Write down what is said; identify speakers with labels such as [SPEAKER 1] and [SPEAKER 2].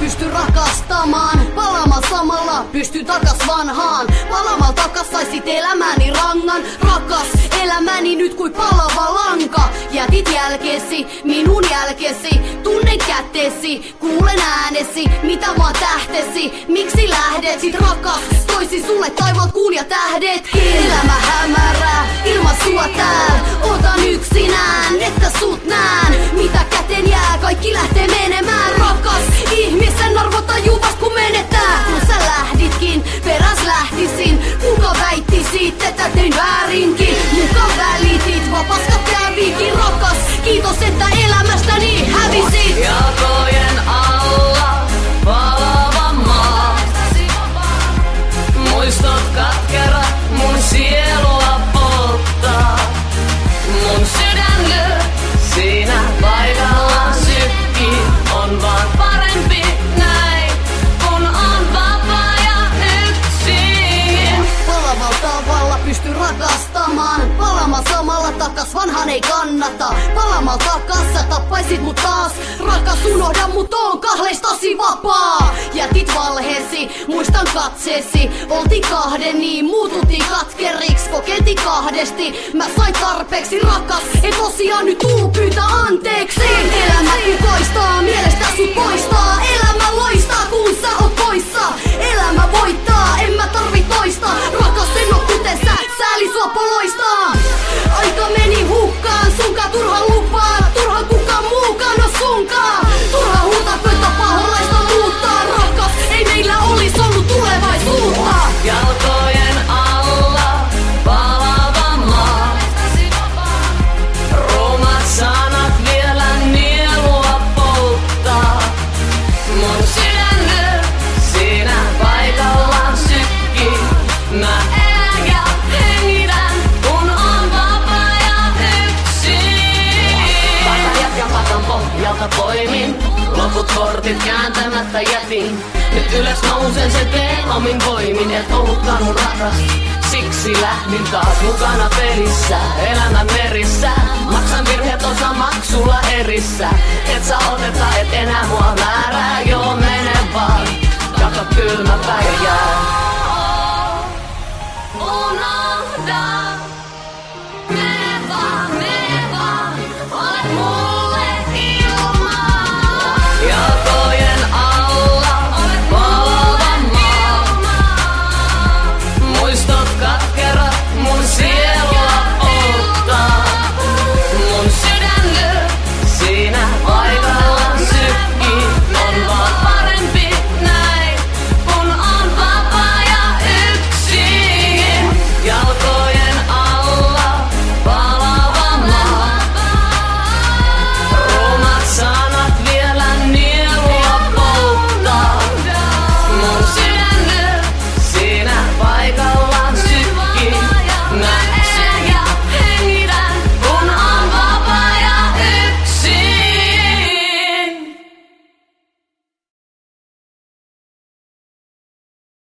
[SPEAKER 1] pysty rakastamaan. Palaamaan samalla pysty takas vanhaan. Palaamaan takas saisit elämäni rangan. Rakas elämäni nyt kuin palava lanka. Jätit jälkesi, minun jälkesi. Tunnen kätesi, kuulen äänesi. Mitä vaan tähtesi, miksi lähdet? Sit rakas, toisi sulle taivaan kuun ja tähdetkin. Elämä hämärää, ilman sua tääl. Otan yksinään, että sut nään. Mitä käteen jää, kaikki lähtee menemään. Rakas, ihmisen arvo tajuu vast kun menetään. Kun sä lähditkin, peräs lähtisin. Kuka väittisit, että tein väärinkin? Muka välitit, vaan paskat kävikin. Rakas, kiitos että elämästäni hävisit.
[SPEAKER 2] Jalkojen alla palava maa. Muistot katkerat mun sielua polttaa. Mun sydän lyö siinä paikallaan sykkii. On vaan parempi näin, kun on vapaa ja yksin.
[SPEAKER 1] Palavalla tavalla pysty rakastamaan. Palaamaan samalla takas, vanhan ei kannata. Palaamaan takas, sä tappaisit mut taas. Rakas, unohda mut, oon kahleistasi vapaa. Jätit valheesi, muistan katseesi. Oltiin kahden, niin muututtiin katkeriksi. Kokeiltiin kahdesti, mä sain tarpeeksi. Rakas, ei tosiaan nyt tuu pyytää anteeksi. Elämä kukoistaa, mielestä sut poistaa. Elämä loistaa, kun sä oot poissa. Elämä voittaa, en mä tarvi toista. Rakas, en oo kuten sä, sääli sua poloistaa. Aika meni hukkaan, sunkaan turha lupaa. Turha kukaan muukaan oo sunkaan. Turha huuta pöytä paholaista muuttaa. Rakas, ei meillä olis ollut tulevaisuutta.
[SPEAKER 2] Jalkojen alla palava maa. Rumat sanat vielä nielua polttaa. Mun sydän lyö siinä paikallaan sykkii. Mä elän ja hengitän, kun on vapaa ja yksin. Patan jatkan patan pohjalta poimin. Loput kortit kääntämättä jätin. Nyt ylös nousen, sen teen omin voimin. Et ollutkaan mun rakas, siksi lähdin taas mukana pelissä. Elämän merissä, maksan virheet osa maksulla erissä. Et saa otetta, et enää mua määrää. Joo, mene vaan, kato kylmä päivä jää. Unohda